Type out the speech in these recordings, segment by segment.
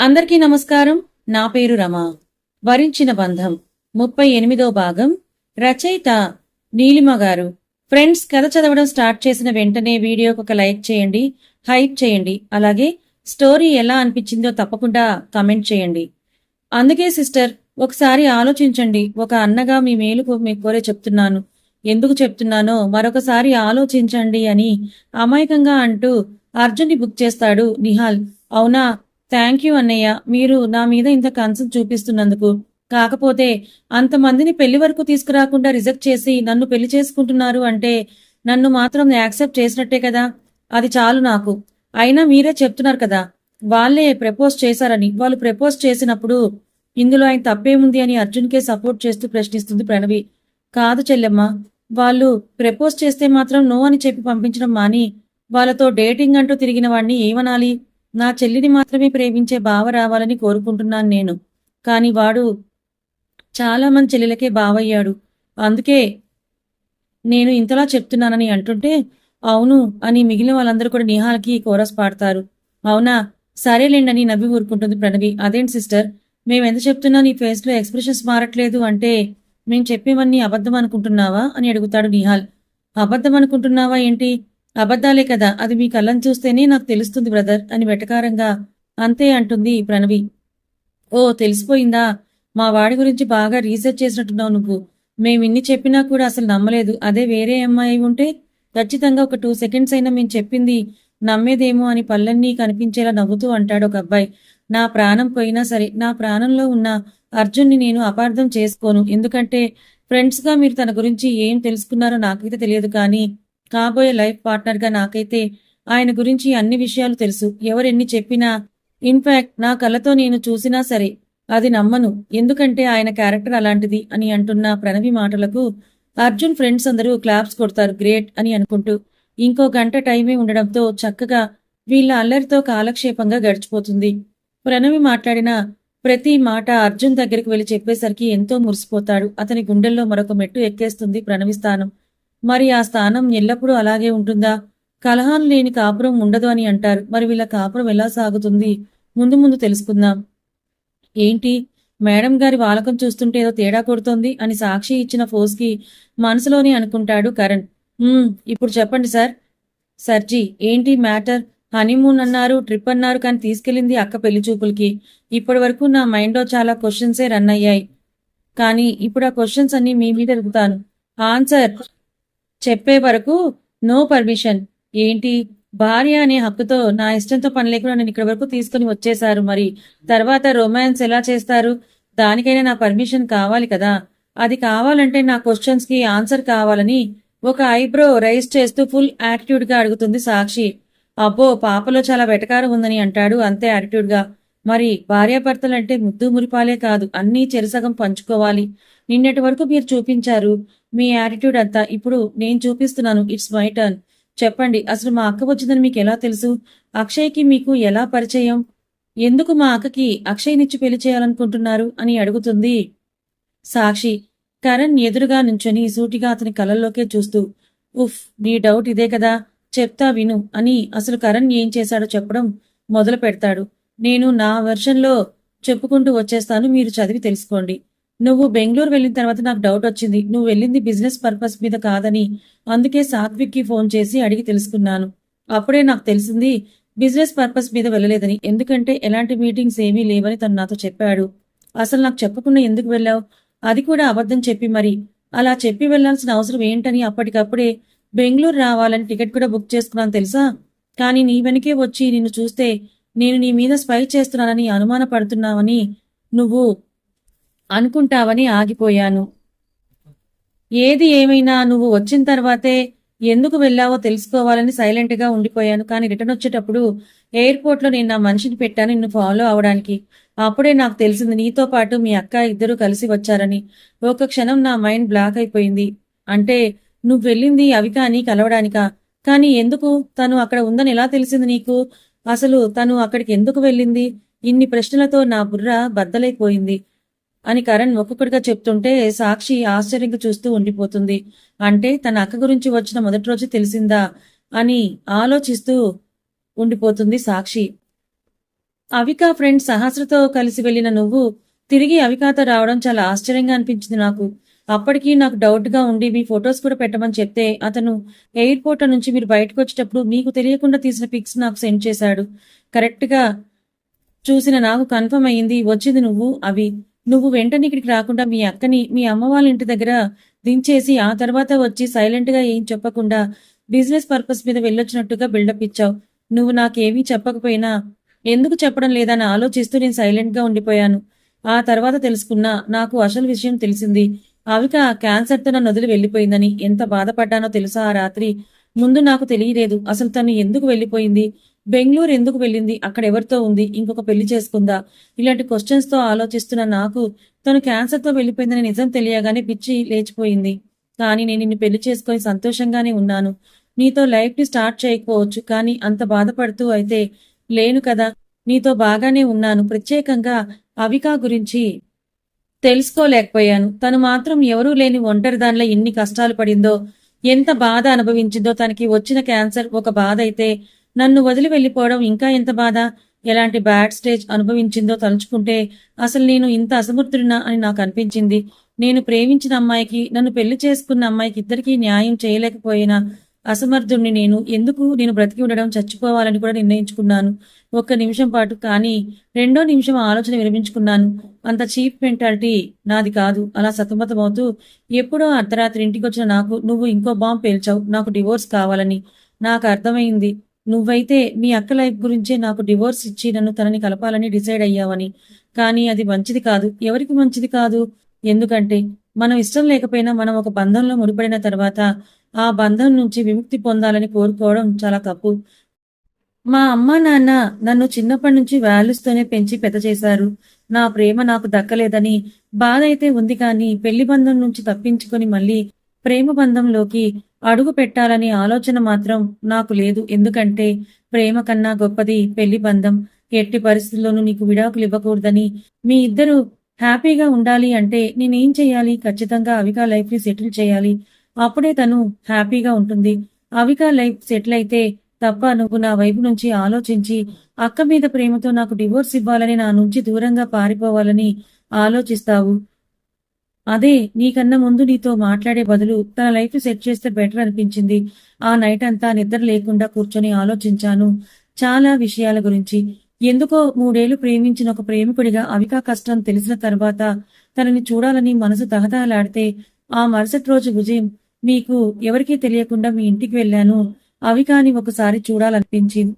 అందరికీ నమస్కారం. నా పేరు రమ. వరించిన బంధం 38వ భాగం. రచయిత నీలిమ గారు. ఫ్రెండ్స్, కథ చదవడం స్టార్ట్ చేసిన వెంటనే వీడియోకి ఒక లైక్ చేయండి, హైప్ చేయండి. అలాగే స్టోరీ ఎలా అనిపించిందో తప్పకుండా కమెంట్ చేయండి. అందుకే సిస్టర్, ఒకసారి ఆలోచించండి. ఒక అన్నగా మీ మేలుకు మీ కోరే చెప్తున్నాను. ఎందుకు చెప్తున్నానో మరొకసారి ఆలోచించండి అని అమాయకంగా అంటూ అర్జున్ని బుక్ చేస్తాడు నిహాల్. అవునా, థ్యాంక్ యూ అన్నయ్య, మీరు నా మీద ఇంత కన్సర్న్ చూపిస్తున్నందుకు. కాకపోతే అంతమందిని పెళ్లి వరకు తీసుకురాకుండా రిజెక్ట్ చేసి నన్ను పెళ్లి చేసుకుంటున్నారు అంటే నన్ను మాత్రం యాక్సెప్ట్ చేసినట్టే కదా. అది చాలు నాకు. అయినా మీరే చెప్తున్నారు కదా వాళ్లే ప్రపోజ్ చేశారని. వాళ్ళు ప్రపోజ్ చేసినప్పుడు ఇందులో ఆయన తప్పేముంది అని అర్జున్కే సపోర్ట్ చేస్తూ ప్రశ్నిస్తుంది ప్రణవి. కాదు చెల్లెమ్మ, వాళ్ళు ప్రపోజ్ చేస్తే మాత్రం నో అని చెప్పి పంపించడం మాని వాళ్ళతో డేటింగ్ అంటూ తిరిగిన వాణ్ణి ఏమనాలి? నా చెల్లిని మాత్రమే ప్రేమించే బావ రావాలని కోరుకుంటున్నాను నేను. కాని వాడు చాలా మంది చెల్లెలకే బావయ్యాడు. అందుకే నేను ఇంతలా చెప్తున్నానని అంటుంటే అవును అని మిగిలిన వాళ్ళందరూ కూడా నిహాల్కి కోరస్ పాడతారు. అవునా, సరేలేండని నవ్వి ఊరుకుంటుంది ప్రణవి. అదేంటి సిస్టర్, మేమెంత చెప్తున్నా నీ ఫేస్ లో ఎక్స్ప్రెషన్స్ మారట్లేదు అంటే మేం చెప్పేవన్నీ అబద్ధం అనుకుంటున్నావా అని అడుగుతాడు నిహాల్. అబద్ధం అనుకుంటున్నావా ఏంటి? అబద్ధాలే కదా, అది మీ కళ్ళని చూస్తేనే నాకు తెలుస్తుంది బ్రదర్ అని వెటకారంగా అంతే అంటుంది ప్రణవి. ఓ, తెలిసిపోయిందా? మా వాడి గురించి బాగా రీసెర్చ్ చేసినట్టున్నావు నువ్వు. మేమిన్ని చెప్పినా కూడా అసలు నమ్మలేదు. అదే వేరే అమ్మాయి ఉంటే ఖచ్చితంగా ఒక 2 సెకండ్స్ అయినా మేము చెప్పింది నమ్మేదేమో అని పళ్ళన్నీ కనిపించేలా నవ్వుతూ అంటాడు ఒక అబ్బాయి. నా ప్రాణం పోయినా సరే నా ప్రాణంలో ఉన్న అర్జున్ని నేను అపార్థం చేసుకోను. ఎందుకంటే ఫ్రెండ్స్గా మీరు తన గురించి ఏం తెలుసుకున్నారో నాకైతే తెలియదు, కానీ కాబోయే లైఫ్ పార్ట్నర్గా నాకైతే ఆయన గురించి అన్ని విషయాలు తెలుసు. ఎవరెన్ని చెప్పినా, ఇన్ఫాక్ట్ నా కళ్ళతో నేను చూసినా సరే అది నమ్మను. ఎందుకంటే ఆయన క్యారెక్టర్ అలాంటిది అని అంటున్న ప్రణవి మాటలకు అర్జున్ ఫ్రెండ్స్ అందరూ క్లాప్స్ కొడతారు. గ్రేట్ అని అనుకుంటూ. ఇంకో గంట టైమే ఉండడంతో చక్కగా వీళ్ళ అల్లరితో కాలక్షేపంగా గడిచిపోతుంది. ప్రణవి మాట్లాడిన ప్రతి మాట అర్జున్ దగ్గరికి వెళ్లి చెప్పేసరికి ఎంతో మురిసిపోతాడు. అతని గుండెల్లో మరొక మెట్టు ఎక్కేస్తుంది ప్రణవి స్థానం. మరి ఆ స్థానం ఎల్లప్పుడూ అలాగే ఉంటుందా? కలహాలు లేని కాపురం ఉండదు అని అంటారు. మరి వీళ్ళ కాపురం ఎలా సాగుతుంది? ముందు ముందు తెలుసుకుందాం. ఏంటి, మేడం గారి వాలకం చూస్తుంటే ఏదో తేడా కొడుతోంది అని సాక్షి ఇచ్చిన ఫోర్స్కి మనసులోనే అనుకుంటాడు కరణ్. ఇప్పుడు చెప్పండి సార్. సర్జీ, ఏంటి మ్యాటర్? హనీమూన్ అన్నారు, ట్రిప్ అన్నారు, కానీ తీసుకెళ్లింది అక్క పెళ్లి చూపులకి. ఇప్పటి వరకు నా మైండ్లో చాలా క్వశ్చన్సే రన్ అయ్యాయి. కానీ ఇప్పుడు ఆ క్వశ్చన్స్ అన్ని మీ మీద అడుగుతాను. ఆన్సర్ చెప్పే వరకు నో పర్మిషన్. ఏంటి, భార్య అనే హక్కుతో నా ఇష్టంతో పని లేకుండా నేను ఇక్కడ వరకు తీసుకుని వచ్చేశారు. మరి తర్వాత రొమాన్స్ ఎలా చేస్తారు? దానికైనా నా పర్మిషన్ కావాలి కదా. అది కావాలంటే నా క్వశ్చన్స్ కి ఆన్సర్ కావాలని ఒక ఐబ్రో రైజ్ చేస్తూ ఫుల్ యాటిట్యూడ్ గా అడుగుతుంది సాక్షి. అబ్బో, పాపలో చాలా వెటకారం ఉందని అంటాడు అంతే యాటిట్యూడ్ గా. మరి భార్యాభర్తలంటే ముద్దు మురిపాలే కాదు, అన్నీ చెరసగం పంచుకోవాలి. నిన్నటి వరకు మీరు చూపించారు మీ యాటిట్యూడ్ అంతా, ఇప్పుడు నేను చూపిస్తున్నాను. It's my turn. చెప్పండి, అసలు మా అక్క వచ్చిందని మీకు ఎలా తెలుసు? అక్షయ్కి మీకు ఎలా పరిచయం? ఎందుకు మా అక్కకి అక్షయ్నిచ్చి పెళ్లి చేయాలనుకుంటున్నారు అని అడుగుతుంది సాక్షి. కరణ్ ఎదురుగా నుంచొని సూటిగా అతని కళ్ళల్లోకే చూస్తూ, ఉఫ్, నీ డౌట్ ఇదే కదా, చెప్తా విను అని అసలు కరణ్ ఏం చేశాడో చెప్పడం మొదలు పెడతాడు. నేను నా వెర్షన్లో చెప్పుకుంటూ వచ్చేస్తాను, మీరు చదివి తెలుసుకోండి. నువ్వు బెంగళూరు వెళ్ళిన తర్వాత నాకు డౌట్ వచ్చింది. నువ్వు వెళ్ళింది బిజినెస్ పర్పస్ మీద కాదని. అందుకే సాత్విక్కి ఫోన్ చేసి అడిగి తెలుసుకున్నాను. అప్పుడే నాకు తెలిసింది బిజినెస్ పర్పస్ మీద వెళ్ళలేదని. ఎందుకంటే ఎలాంటి మీటింగ్స్ ఏమీ లేవని తను నాతో చెప్పాడు. అసలు నాకు చెప్పకుండా ఎందుకు వెళ్ళావు? అది కూడా అబద్ధం చెప్పి. మరి అలా చెప్పి వెళ్లాల్సిన అవసరం ఏంటని అప్పటికప్పుడే బెంగళూరు రావాలని టికెట్ కూడా బుక్ చేసుకున్నాను తెలుసా. కానీ నీ వెనకే వచ్చి నిన్ను చూస్తే నేను నీ మీద స్పై చేస్తున్నానని అనుమాన పడుతున్నావని నువ్వు అనుకుంటావని ఆగిపోయాను. ఏది ఏమైనా నువ్వు వచ్చిన తర్వాతే ఎందుకు వెళ్ళావో తెలుసుకోవాలని సైలెంట్గా ఉండిపోయాను. కానీ రిటర్న్ వచ్చేటప్పుడు ఎయిర్పోర్ట్లో నేను నా మనిషిని పెట్టాను నిన్ను ఫాలో అవడానికి. అప్పుడే నాకు తెలిసింది నీతో పాటు మీ అక్క ఇద్దరు కలిసి వచ్చారని. ఒక క్షణం నా మైండ్ బ్లాక్ అయిపోయింది. అంటే నువ్వు వెళ్ళింది అవికాని కలవడానికా? కానీ ఎందుకు? తను అక్కడ ఉందని ఎలా తెలిసింది నీకు? అసలు తను అక్కడికి ఎందుకు వెళ్ళింది? ఇన్ని ప్రశ్నలతో నా బుర్ర బద్దలైపోయింది అని కరణ్ ఒక్కొక్కడిగా చెప్తుంటే సాక్షి ఆశ్చర్యంగా చూస్తూ ఉండిపోతుంది. అంటే తన అక్క గురించి వచ్చిన మొదటి రోజు తెలిసిందా అని ఆలోచిస్తూ ఉండిపోతుంది సాక్షి. అవిక ఫ్రెండ్ సహస్రతో కలిసి వెళ్లిన నువ్వు తిరిగి అవికాతో రావడం చాలా ఆశ్చర్యంగా అనిపించింది నాకు. అప్పటికి నాకు డౌట్ గా ఉండి మీ ఫొటోస్ కూడా పెట్టమని చెప్తే అతను ఎయిర్పోర్ట్ నుంచి మీరు బయటకు వచ్చేటప్పుడు మీకు తెలియకుండా తీసిన పిక్స్ నాకు సెండ్ చేశాడు. కరెక్ట్ గా చూసిన నాకు కన్ఫర్మ్ అయ్యింది వచ్చింది నువ్వు అవి. నువ్వు వెంటనే ఇక్కడికి రాకుండా మీ అక్కని మీ అమ్మ వాళ్ళ ఇంటి దగ్గర దించేసి ఆ తర్వాత వచ్చి సైలెంట్ గా ఏం చెప్పకుండా బిజినెస్ పర్పస్ మీద వెళ్ళొచ్చినట్టుగా బిల్డప్ ఇచ్చావు. నువ్వు నాకేమీ చెప్పకపోయినా ఎందుకు చెప్పడం లేదని ఆలోచిస్తూ నేను సైలెంట్ గా ఉండిపోయాను. ఆ తర్వాత తెలుసుకున్నా నాకు అసలు విషయం తెలిసింది. అవిక క్యాన్సర్తో నన్ను వదిలి వెళ్ళిపోయిందని. ఎంత బాధపడ్డానో తెలుసా ఆ రాత్రి. ముందు నాకు తెలియలేదు అసలు తను ఎందుకు వెళ్ళిపోయింది, బెంగళూరు ఎందుకు వెళ్ళింది, అక్కడ ఎవరితో ఉంది, ఇంకొక పెళ్లి చేసుకుందా, ఇలాంటి క్వశ్చన్స్ తో ఆలోచిస్తున్న నాకు తను క్యాన్సర్తో వెళ్ళిపోయిందని నిజం తెలియగానే పిచ్చి లేచిపోయింది. కానీ నేను నిన్ను పెళ్లి చేసుకొని సంతోషంగానే ఉన్నాను. నీతో లైఫ్ ని స్టార్ట్ చేయకపోవచ్చు కానీ అంత బాధపడుతూ అయితే లేను కదా. నీతో బాగానే ఉన్నాను. ప్రత్యేకంగా అవికా గురించి తెలుసుకోలేకపోయాను. తను మాత్రం ఎవరూ లేని ఒంటరిదానిలో ఎన్ని కష్టాలు పడిందో, ఎంత బాధ అనుభవించిందో. తనకి వచ్చిన క్యాన్సర్ ఒక బాధ అయితే నన్ను వదిలి వెళ్ళిపోవడం ఇంకా ఎంత బాధ. ఎలాంటి బ్యాడ్ స్టేజ్ అనుభవించిందో తలుచుకుంటే అసలు నేను ఇంత అసమర్థుడినా అని నాకు అనిపించింది. నేను ప్రేమించిన అమ్మాయికి, నన్ను పెళ్లి చేసుకున్న అమ్మాయికి ఇద్దరికీ న్యాయం చేయలేకపోయినా అసమర్థుణ్ణి నేను. ఎందుకు నేను బ్రతికి ఉండడం, చచ్చిపోవాలని కూడా నిర్ణయించుకున్నాను ఒక్క నిమిషం పాటు. కానీ రెండో నిమిషం ఆలోచన విరమించుకున్నాను. అంత చీప్ మెంటాలిటీ నాది కాదు. అలా సతమతమవుతూ ఎప్పుడో అర్ధరాత్రి ఇంటికి వచ్చిన నాకు నువ్వు ఇంకో బాంబు పేల్చావు, నాకు డివోర్స్ కావాలని. నాకు అర్థమైంది నువ్వైతే మీ అక్క లైఫ్ గురించే నాకు డివోర్స్ ఇచ్చి నన్ను తనని కలపాలని డిసైడ్ అయ్యావని. కానీ అది మంచిది కాదు. ఎవరికి మంచిది కాదు? ఎందుకంటే మనం ఇష్టం లేకపోయినా మనం ఒక బంధంలో ముడిపడిన తర్వాత ఆ బంధం నుంచి విముక్తి పొందాలని కోరుకోవడం చాలా తప్పు. మా అమ్మా నాన్న నన్ను చిన్నప్పటి నుంచి వాల్యూస్తోనే పెంచి పెద్ద చేశారు. నా ప్రేమ నాకు దక్కలేదని బాధ అయితే ఉంది కానీ పెళ్లి బంధం నుంచి తప్పించుకొని మళ్ళీ ప్రేమ బంధంలోకి అడుగు పెట్టాలనే ఆలోచన మాత్రం నాకు లేదు. ఎందుకంటే ప్రేమ కన్నా గొప్పది పెళ్లి బంధం. ఎట్టి పరిస్థితుల్లోనూ నీకు విడాకులు ఇవ్వకూడదని, మీ ఇద్దరు హ్యాపీగా ఉండాలి అంటే నేనేం చేయాలి? ఖచ్చితంగా అవికా లైఫ్ ని సెటిల్ చేయాలి. అప్పుడే తను హ్యాపీగా ఉంటుంది. అవికా లైఫ్ సెటిల్ అయితే తప్ప నువ్వు నా వైపు నుంచి ఆలోచించి అక్క మీద ప్రేమతో నాకు డివోర్స్ ఇవ్వాలని, నా నుంచి దూరంగా పారిపోవాలని ఆలోచిస్తావు. అదే నీకన్నా ముందు నీతో మాట్లాడే బదులు తన లైఫ్ సెట్ చేస్తే బెటర్ అనిపించింది. ఆ నైట్ అంతా నిద్ర లేకుండా కూర్చొని ఆలోచించాను చాలా విషయాల గురించి. ఎందుకో 3 ఏళ్లు ప్రేమించిన ఒక ప్రేమికుడిగా అవికా కష్టం తెలిసిన తర్వాత తనని చూడాలని మనసు తహతహలాడితే ఆ మరుసటి రోజు ఉదయం మీకు ఎవరికీ తెలియకుండా మీ ఇంటికి వెళ్ళాను. అవికాని ఒకసారి చూడాలనిపించింది.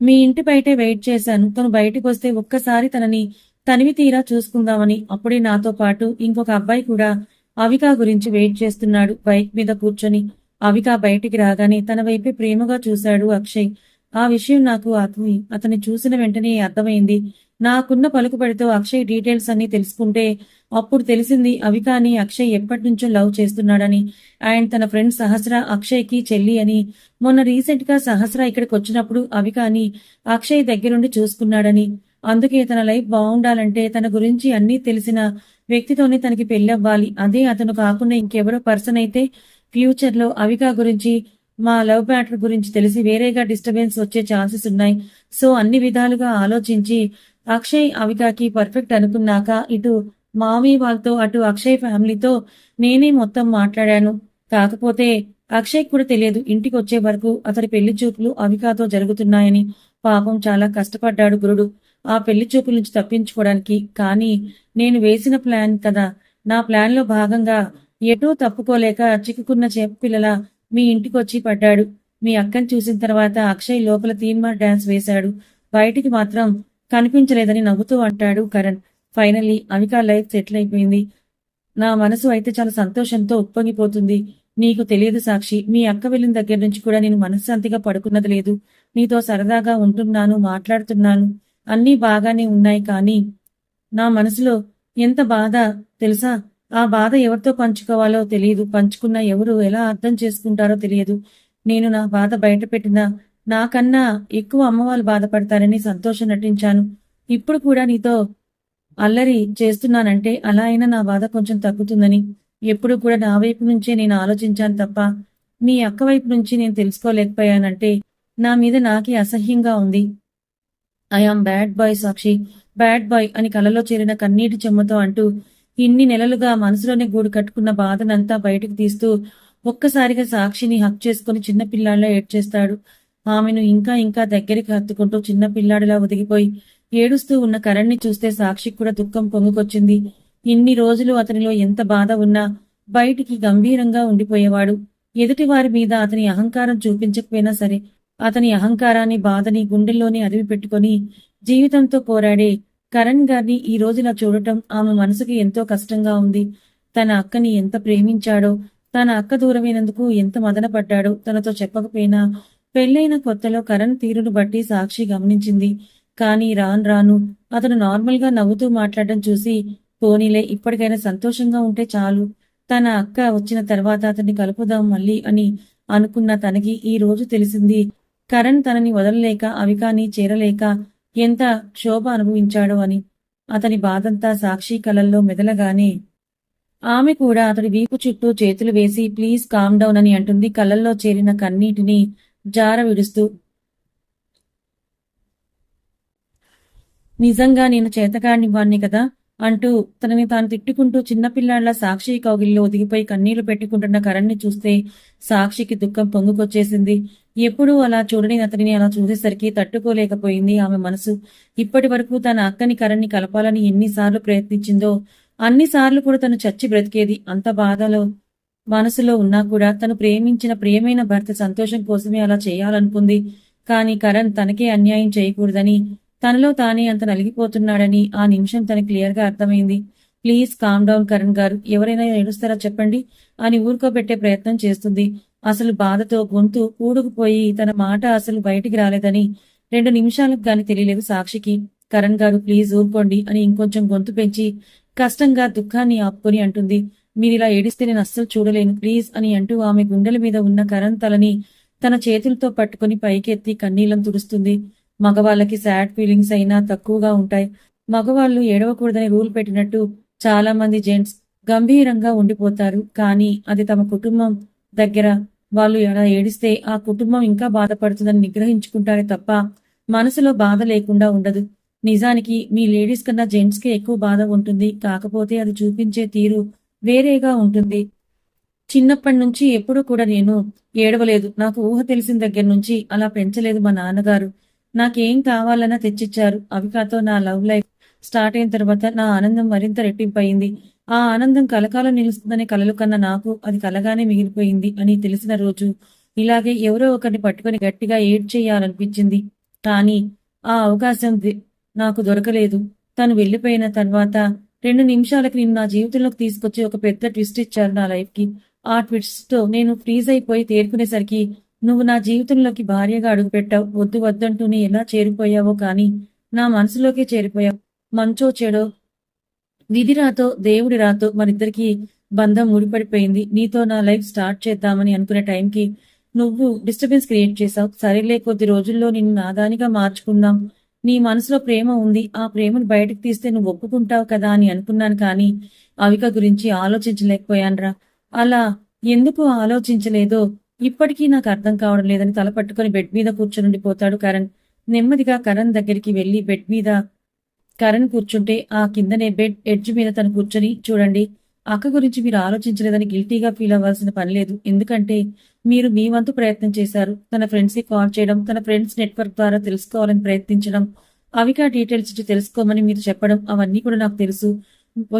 మీ ఇంటి బయటే వెయిట్ చేశాను. తను బయటికి వస్తే ఒక్కసారి తనని తనివి తీరా చూసుకుందామని. అప్పుడే నాతో పాటు ఇంకొక అబ్బాయి కూడా అవికా గురించి వెయిట్ చేస్తున్నాడు బైక్ మీద కూర్చొని. అవికా బయటికి రాగానే తన వైపే ప్రేమగా చూశాడు అక్షయ్. ఆ విషయం నాకు అతన్ని చూసిన వెంటనే అర్థమైంది. నాకున్న పలుకుబడితో అక్షయ్ డీటెయిల్స్ అన్ని తెలుసుకుంటే అప్పుడు తెలిసింది అవికాని అక్షయ్ ఎప్పటి నుంచో లవ్ చేస్తున్నాడని. అండ్ తన ఫ్రెండ్ సహస్ర అక్షయ్కి చెల్లి అని. మొన్న రీసెంట్ గా సహస్ర ఇక్కడికి వచ్చినప్పుడు అవికాని అక్షయ్ దగ్గరుండి చూసుకున్నాడని. అందుకే తన లైఫ్ బాగుండాలంటే తన గురించి అన్నీ తెలిసిన వ్యక్తితోనే తనకి పెళ్ళవ్వాలి. అదే అతను కాకుండా ఇంకెవరో పర్సన్ అయితే ఫ్యూచర్ లో అవికా గురించి, మా లవ్ మ్యాటర్ గురించి తెలిసి వేరేగా డిస్టర్బెన్స్ వచ్చే ఛాన్సెస్ ఉన్నాయి. సో అన్ని విధాలుగా ఆలోచించి అక్షయ్ అవికాకి పర్ఫెక్ట్ అనుకున్నాక ఇటు మామీ వాళ్ళతో అటు అక్షయ్ ఫ్యామిలీతో నేనే మొత్తం మాట్లాడాను. కాకపోతే అక్షయ్ కూడా తెలియదు ఇంటికి వచ్చే వరకు అతడి పెళ్లి చూపులు అవికాతో జరుగుతున్నాయని. పాపం చాలా కష్టపడ్డాడు గురుడు ఆ పెళ్లి చూపుల నుంచి తప్పించుకోవడానికి. కానీ నేను వేసిన ప్లాన్ కదా, నా ప్లాన్ లో భాగంగా ఎటూ తప్పుకోలేక చిక్కుకున్న చేపపిల్లల మీ ఇంటికొచ్చి పడ్డాడు. మీ అక్కని చూసిన తర్వాత అక్షయ్ లోపల తీన్మార్ డాన్స్ వేశాడు. బయటికి మాత్రం కనిపించలేదని నవ్వుతూ అంటాడు Karan. Finally Avika life settle అయిపోయింది. నా మనసు అయితే చాలా సంతోషంతో ఉప్పొంగిపోతుంది. నీకు తెలియదు సాక్షి, మీ అక్క వెళ్ళిన దగ్గర నుంచి కూడా నేను మనశ్శాంతిగా పడుకున్నది లేదు. నీతో సరదాగా ఉంటున్నాను, మాట్లాడుతున్నాను, అన్నీ బాగానే ఉన్నాయి. కానీ నా మనసులో ఎంత బాధ తెలుసా? ఆ బాధ ఎవరితో పంచుకోవాలో తెలియదు. పంచుకున్న ఎవరు ఎలా అర్థం చేసుకుంటారో తెలియదు. నేను నా బాధ బయట పెట్టినా నాకన్నా ఎక్కువ అమ్మవాళ్ళు బాధపడతారని సంతోషం నటించాను. ఇప్పుడు కూడా నీతో అల్లరి చేస్తున్నానంటే అలా అయినా నా బాధ కొంచెం తగ్గుతుందని. ఎప్పుడు కూడా నా వైపు నుంచే నేను ఆలోచించాను తప్ప మీ అక్క వైపు నుంచి నేను తెలుసుకోలేకపోయానంటే నా మీద నాకే అసహ్యంగా ఉంది. I am bad boy Sakshi, bad boy అని కలలో చేరిన కన్నీటి చెమ్మతో అంటూ ఇన్ని నెలలుగా మనసులోనే గూడు కట్టుకున్న బాధనంతా బయటకు తీస్తూ ఒక్కసారిగా సాక్షిని హక్ చేసుకుని చిన్నపిల్లాడిలా ఏడ్చేస్తాడు. ఆమెను ఇంకా ఇంకా దగ్గరికి హత్తుకుంటూ చిన్నపిల్లాడిలా ఒదిగిపోయి ఏడుస్తూ ఉన్న కరణ్ని చూస్తే సాక్షికి కూడా దుఃఖం పొంగుకొచ్చింది. ఇన్ని రోజులు అతనిలో ఎంత బాధ ఉన్నా బయటికి గంభీరంగా ఉండిపోయేవాడు. ఎదుటివారి మీద అతని అహంకారం చూపించకపోయినా సరే అతని అహంకారాన్ని బాధని గుండెల్లోనే అదిమి పెట్టుకుని జీవితంతో పోరాడే కరణ్ గారిని ఈ రోజులా చూడటం ఆమె మనసుకి ఎంతో కష్టంగా ఉంది. తన అక్కని ఎంత ప్రేమించాడో, తన అక్క దూరమైనందుకు ఎంత మదనపడ్డాడో తనతో చెప్పకపోయినా పెళ్లైన కొత్తలో కరణ్ తీరును బట్టి సాక్షి గమనించింది. కానీ రాను రాను అతను నార్మల్ గా నవ్వుతూ మాట్లాడడం చూసి పోనీలే ఇప్పటికైనా సంతోషంగా ఉంటే చాలు, తన అక్క వచ్చిన తర్వాత అతన్ని కలుపుదాం మళ్ళీ అని అనుకున్న తనకి ఈ రోజు తెలిసింది కరణ్ తనని వదలలేక అవికాని చేరలేక ఎంత క్షోభ అనుభవించాడో అని. అతని బాధంతా సాక్షి కలల్లో మెదలగానే ఆమె కూడా అతడి వీపు చుట్టూ చేతులు వేసి ప్లీజ్ కామ్ డౌన్ అని అంటుంది, కళ్ళల్లో చేరిన కన్నీటిని జార విడుస్తూ. నిజంగా నేను చేతకాడినివ్వాన్ని కదా అంటూ తనని తాను తిట్టుకుంటూ చిన్నపిల్లాళ్ల సాక్షి కౌగిల్లో ఒదిగిపోయి కన్నీళ్లు పెట్టుకుంటున్న కరణ్ని చూస్తే సాక్షికి దుఃఖం పొంగుకొచ్చేసింది. ఎప్పుడూ అలా చూడని అతనిని అలా చూసేసరికి తట్టుకోలేకపోయింది ఆమె మనసు. ఇప్పటి వరకు తన అక్కని కరణ్ని కలపాలని ఎన్నిసార్లు ప్రయత్నించిందో అన్నిసార్లు కూడా తను చచ్చి బ్రతికేది. అంత బాధలో మనసులో ఉన్నా కూడా తను ప్రేమించిన ప్రియమైన భర్త సంతోషం కోసమే అలా చేయాలనుకుంది. కాని కరణ్ తనకే అన్యాయం చేయకూడదని, తనలో తానే అంత నలిగిపోతున్నాడని ఆ నిమిషం తనకి క్లియర్గా అర్థమైంది. ప్లీజ్ కామ్ డౌన్ కరణ్ గారు, ఎవరైనా ఏడుస్తారా చెప్పండి అని ఊరుకోబెట్టే ప్రయత్నం చేస్తుంది. అసలు బాధతో గొంతు పూడుకుపోయి తన మాట అసలు బయటికి రాలేదని 2 నిమిషాలకు గాని తెలియలేదు సాక్షికి. కరణ్ గారు ప్లీజ్ ఊరుకోండి అని ఇంకొంచెం గొంతు పెంచి కష్టంగా దుఃఖాన్ని ఆపుకొని అంటుంది. మీరిలా ఏడిస్తే నేను అస్సలు చూడలేను ప్లీజ్ అని అంటూ ఆమె గుండెల మీద ఉన్న కరణ్ తలని తన చేతులతో పట్టుకుని పైకెత్తి కన్నీళ్లను తుడుస్తుంది. మగవాళ్ళకి సాడ్ ఫీలింగ్స్ అయినా తక్కువగా ఉంటాయి. మగవాళ్ళు ఏడవకూడదని రూల్ పెట్టినట్టు చాలా మంది జెంట్స్ గంభీరంగా ఉండిపోతారు. కానీ అది తమ కుటుంబం దగ్గర వాళ్ళు ఎలా ఏడిస్తే ఆ కుటుంబం ఇంకా బాధపడుతుందని నిగ్రహించుకుంటారే తప్ప మనసులో బాధ లేకుండా ఉండదు. నిజానికి మీ లేడీస్ కన్నా జెంట్స్ కి ఎక్కువ బాధ ఉంటుంది. కాకపోతే అది చూపించే తీరు వేరేగా ఉంటుంది. చిన్నప్పటి నుంచి ఎప్పుడూ కూడా నేను ఏడవలేదు. నాకు ఊహ తెలిసిన దగ్గర నుంచి అలా పెంచలేదు మా నాన్నగారు. నాకేం కావాలన్నా తెచ్చిచ్చారు. అవికాతో నా లవ్ లైఫ్ స్టార్ట్ అయిన తర్వాత నా ఆనందం మరింత రెట్టింపయింది. ఆ ఆనందం కలకాలం నిలుస్తుందనే కలలు కన్నా నాకు అది కలగానే మిగిలిపోయింది అని తెలిసిన రోజు ఇలాగే ఎవరో ఒకరిని పట్టుకొని గట్టిగా ఏడ్చేయాలనిపించింది. కానీ ఆ అవకాశం నాకు దొరకలేదు. తను వెళ్లిపోయిన తర్వాత 2 నిమిషాలకి నిన్ను నా జీవితంలోకి తీసుకొచ్చి ఒక పెద్ద ట్విస్ట్ ఇచ్చారు నా లైఫ్ కి. ఆ ట్విస్ట్ తో నేను ఫ్రీజ్ అయిపోయి తేరుకునేసరికి నువ్వు నా జీవితంలోకి భార్యగా అడుగుపెట్టావు. వద్దు వద్దంటూనే ఎలా చేరిపోయావో కానీ నా మనసులోకే చేరిపోయావు. మంచో చెడో విధి రాతో దేవుడి రాతో మనిద్దరికి బంధం ముడిపడిపోయింది. నీతో నా లైఫ్ స్టార్ట్ చేద్దామని అనుకునే టైంకి నువ్వు డిస్టర్బెన్స్ క్రియేట్ చేశావు. సరేలే కొద్ది రోజుల్లో నిన్ను నాదానిగా మార్చుకుందాం. నీ మనసులో ప్రేమ ఉంది, ఆ ప్రేమను బయటకు తీస్తే నువ్వు ఒప్పుకుంటావు కదా అని అనుకున్నాను. కానీ అవిక గురించి ఆలోచించలేకపోయానురా. అలా ఎందుకు ఆలోచించలేదో ఇప్పటికీ నాకు అర్థం కావడం లేదని తల పట్టుకుని బెడ్ మీద కూర్చునుండిపోతాడు కరణ్. నెమ్మదిగా కరణ్ దగ్గరికి వెళ్లి బెడ్ మీద కరణ్ కూర్చుంటే ఆ కిందనే బెడ్ ఎడ్జ్ మీద తను కూర్చొని, చూడండి అక్క గురించి మీరు ఆలోచించలేదని గిల్టీగా ఫీల్ అవ్వాల్సిన పని లేదు. ఎందుకంటే మీరు మీ వంతు ప్రయత్నం చేశారు. తన ఫ్రెండ్స్ కి కాల్ చేయడం, తన ఫ్రెండ్స్ నెట్వర్క్ ద్వారా తెలుసుకోవాలని ప్రయత్నించడం, అవికా డీటెయిల్స్ ఇచ్చి తెలుసుకోమని మీరు చెప్పడం అవన్నీ కూడా నాకు తెలుసు.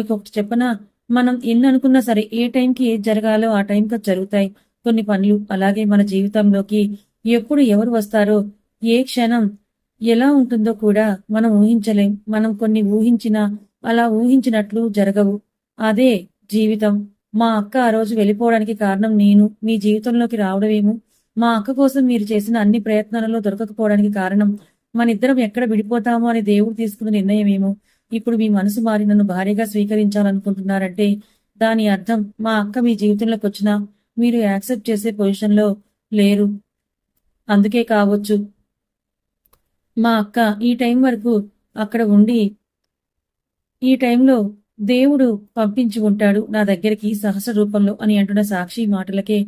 ఒకటి చెప్పనా, మనం ఎన్ని అనుకున్నా సరే ఏ టైంకి ఏది జరగాలో ఆ టైంకి అది జరుగుతాయి కొన్ని పనులు. అలాగే మన జీవితంలోకి ఎప్పుడు ఎవరు వస్తారో, ఏ క్షణం ఎలా ఉంటుందో కూడా మనం ఊహించలేం. మనం కొన్ని ఊహించినా అలా ఊహించినట్లు జరగవు. అదే జీవితం. మా అక్క ఆ రోజు వెళ్ళిపోవడానికి కారణం నేను మీ జీవితంలోకి రావడమేమో, మా అక్క కోసం మీరు చేసిన అన్ని ప్రయత్నాలలో దొరకకపోవడానికి కారణం మనిద్దరం ఎక్కడ విడిపోతామో అని దేవుడు తీసుకున్న నిర్ణయమేమో. ఇప్పుడు మీ మనసు మారి నన్ను భార్యగా స్వీకరించాలనుకుంటున్నారంటే దాని అర్థం మా అక్క మీ జీవితంలోకి వచ్చినా మీరు యాక్సెప్ట్ చేసే పొజిషన్లో లేరు. అందుకే కావచ్చు మా అక్క ఈ టైం వరకు అక్కడ ఉండి ఈ టైంలో దేవుడు పంపించి ఉంటాడు నా దగ్గరికి సహస్ర రూపంలో అని అంటున్న సాక్షి మాటలకే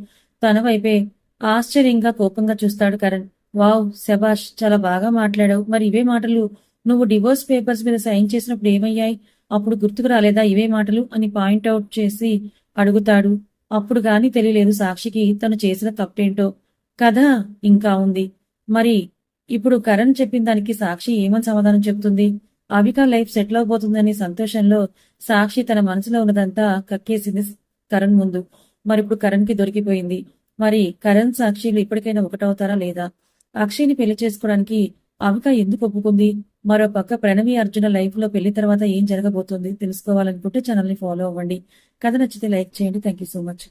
తన వైపే ఆశ్చర్యంగా కోపంగా చూస్తాడు కరణ్. వావ్! శభాష్! చాలా బాగా మాట్లాడావు. మరి ఇవే మాటలు నువ్వు డివోర్స్ పేపర్స్ మీద సైన్ చేసినప్పుడు ఏమయ్యాయి? అప్పుడు గుర్తుకు రాలేదా ఇవే మాటలు అని పాయింట్ ఔట్ చేసి అడుగుతాడు. అప్పుడు గాని తెలియలేదు సాక్షికి తను చేసిన తప్పేంటో. కథ ఇంకా ఉంది. మరి ఇప్పుడు కరణ్ చెప్పిన దానికి సాక్షి ఏమని సమాధానం చెప్తుంది? అవిక లైఫ్ సెటిల్ అవబోతుందనే సంతోషంలో సాక్షి తన మనసులో ఉన్నదంతా కక్కేసింది కరణ్ ముందు. మరిప్పుడు కరణ్‌కి దొరికిపోయింది. మరి కరణ్, సాక్షిలు ఇప్పటికైనా ఒకటవుతారా లేదా? అక్షయ్‌ని పెళ్లి చేసుకోవడానికి అవిక ఎందుకు ఒప్పుకుంది? మరో పక్క ప్రణవి, అర్జున లైఫ్‌లో పెళ్లి తర్వాత ఏం జరగబోతోంది తెలుసుకోవాలనుకుంటే ఛానల్‌ని ఫాలో అవ్వండి. కథ నచ్చితే లైక్ చేయండి. Thank you so much.